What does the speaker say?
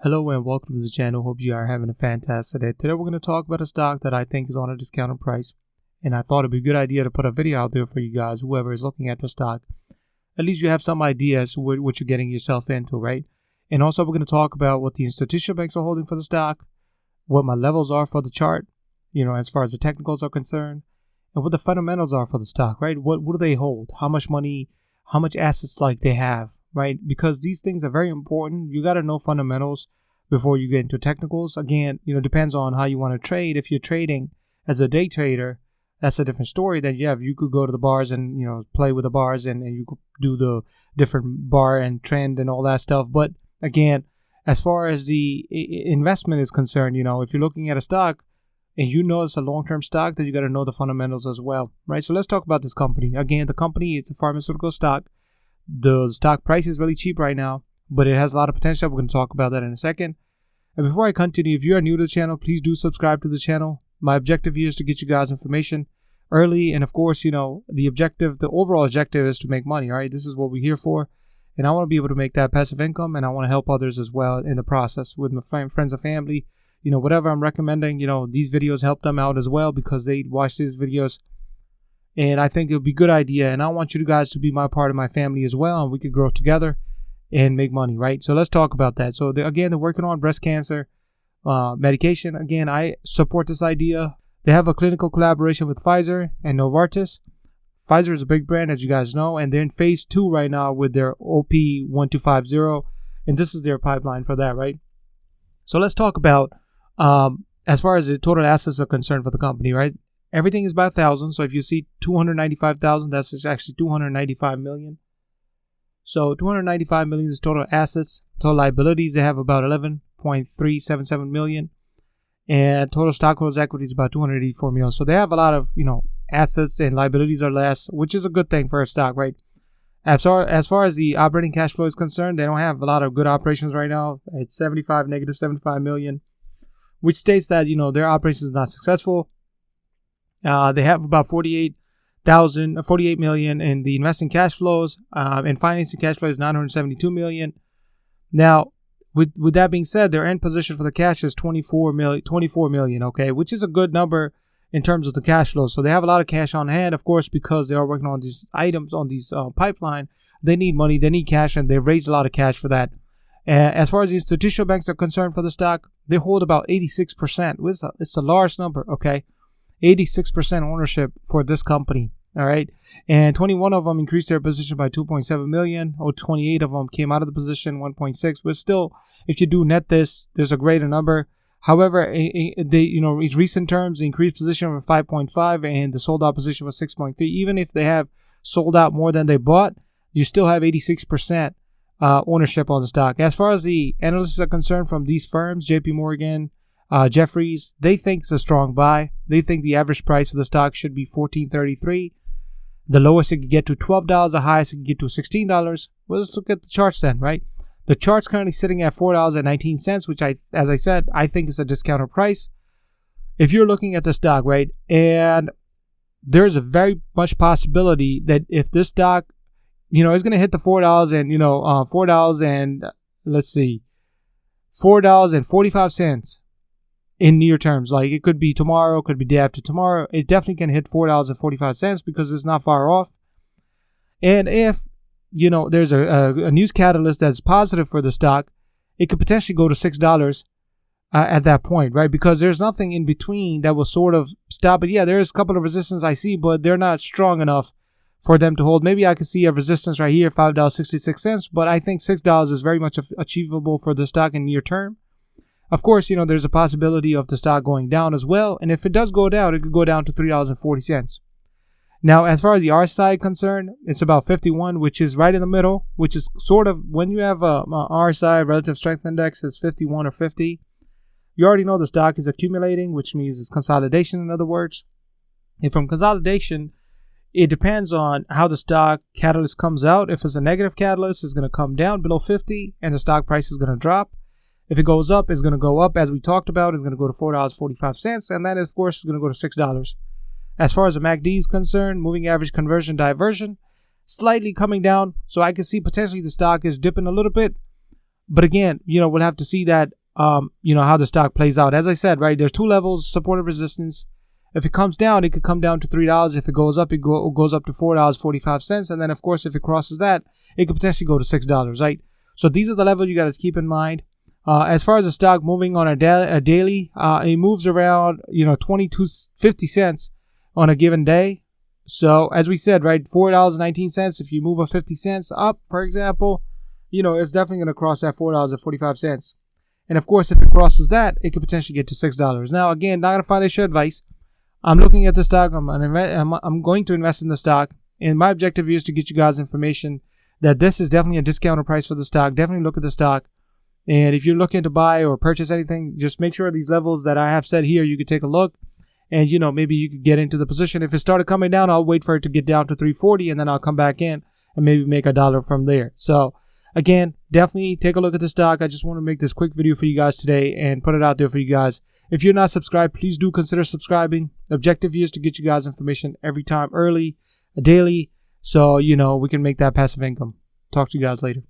Hello and welcome to the channel. Hope you are having a fantastic day. Today we're going to talk about a stock that I think is on a discounted price, and I thought it'd be a good idea to put a video out there for you guys, whoever is looking at the stock. At least you have some idea as to what you're getting yourself into, right? And also we're going to talk about what the institutional banks are holding for the stock, what my levels are for the chart, as far as the technicals are concerned, and what the fundamentals are for the stock, right? What do they hold? How much money, how much assets they have, right? Because these things are very important. You got to know fundamentals before you get into technicals. Again, depends on how you want to trade. If you're trading as a day trader, that's a different story. Then you could go to the bars and play with the bars and you could do the different bar and trend and all that stuff. But again, as far as the investment is concerned, if you're looking at a stock and it's a long-term stock, then you got to know the fundamentals as well, right? So let's talk about this company. Again, the company, it's a pharmaceutical stock. The stock price is really cheap right now, but it has a lot of potential. We're going to talk about that in a second. And before I continue, if you are new to the channel, please do subscribe to the channel. My objective here is to get you guys information early. And of course, the overall objective is to make money, all right? This is what we're here for. And I want to be able to make that passive income, and I want to help others as well in the process with my friends and family. Whatever I'm recommending, these videos help them out as well because they watch these videos. And I think it would be a good idea. And I want you guys to be my part of my family as well. And we could grow together and make money, right? So let's talk about that. So they're working on breast cancer medication. Again, I support this idea. They have a clinical collaboration with Pfizer and Novartis. Pfizer is a big brand, as you guys know, and they're in phase 2 right now with their OP1250. And this is their pipeline for that, right? So let's talk about as far as the total assets are concerned for the company, right? Everything is by 1,000. So if you see 295,000, that's actually 295 million. So 295 million is total assets. Total liabilities, they have about 11.377 million. And total stockholders' equity is about 284 million. So they have a lot of, assets, and liabilities are less, which is a good thing for a stock, right? As far as the operating cash flow is concerned, they don't have a lot of good operations right now. It's negative 75 million, which states that, their operations is not successful. They have about 48 million in the investing cash flows, and financing cash flow is 972 million. Now, with that being said, their end position for the cash is 24 million, okay, which is a good number in terms of the cash flow. So they have a lot of cash on hand, of course, because they are working on these items on these pipeline. They need money, they need cash, and they've raised a lot of cash for that. As far as the institutional banks are concerned for the stock, they hold about 86%. It's a large number, okay? 86% ownership for this company, all right? And 21 of them increased their position by 2.7 million, or 28 of them came out of the position, 1.6. But still, if you do net this, there's a greater number. However, in recent terms, the increased position was 5.5 and the sold out position was 6.3. Even if they have sold out more than they bought, you still have 86% ownership on the stock. As far as the analysts are concerned from these firms, JP Morgan, Jeffries, they think it's a strong buy. They think the average price for the stock should be $14.33. The lowest it could get to $12. The highest it could get to $16. Well, let's look at the charts then, right? The chart's currently sitting at $4.19, which as I said, I think is a discounted price. If you're looking at the stock, right, and there's a very much possibility that if this stock, is going to hit the $4 and, $4 and $4.45 in near terms. Like it could be tomorrow, could be day after tomorrow. It definitely can hit $4.45 because it's not far off. And if, there's a news catalyst that's positive for the stock, it could potentially go to $6 at that point, right? Because there's nothing in between that will sort of stop it. Yeah, there's a couple of resistance I see, but they're not strong enough for them to hold. Maybe I could see a resistance right here, $5.66, but I think $6 is very much achievable for the stock in near term. Of course, there's a possibility of the stock going down as well. And if it does go down, it could go down to $3.40. Now, as far as the RSI concerned, it's about 51, which is right in the middle, which is sort of when you have a RSI, relative strength index, is 51 or 50. You already know the stock is accumulating, which means it's consolidation, in other words. And from consolidation, it depends on how the stock catalyst comes out. If it's a negative catalyst, it's going to come down below 50 and the stock price is going to drop. If it goes up, it's going to go up, as we talked about. It's going to go to $4.45, and that, of course, is going to go to $6. As far as the MACD is concerned, moving average conversion diversion, slightly coming down. So I can see potentially the stock is dipping a little bit. But again, we'll have to see that, how the stock plays out. As I said, right, there's two levels, support and resistance. If it comes down, it could come down to $3. If it goes up, it goes up to $4.45. And then, of course, if it crosses that, it could potentially go to $6, right? So these are the levels you got to keep in mind. As far as the stock moving on a daily, it moves around, 22.50 cents on a given day. So as we said, right, $4.19. If you move a 50 cents up, for example, it's definitely going to cross that $4.45. And of course, if it crosses that, it could potentially get to $6. Now, again, not going to financial advice. I'm looking at the stock. I'm going to invest in the stock. And my objective is to get you guys information that this is definitely a discounted price for the stock. Definitely look at the stock. And if you're looking to buy or purchase anything, just make sure these levels that I have set here, you could take a look. And, maybe you could get into the position. If it started coming down, I'll wait for it to get down to 340 and then I'll come back in and maybe make $1 from there. So, again, definitely take a look at the stock. I just want to make this quick video for you guys today and put it out there for you guys. If you're not subscribed, please do consider subscribing. The objective here is to get you guys information every time early, daily, so, we can make that passive income. Talk to you guys later.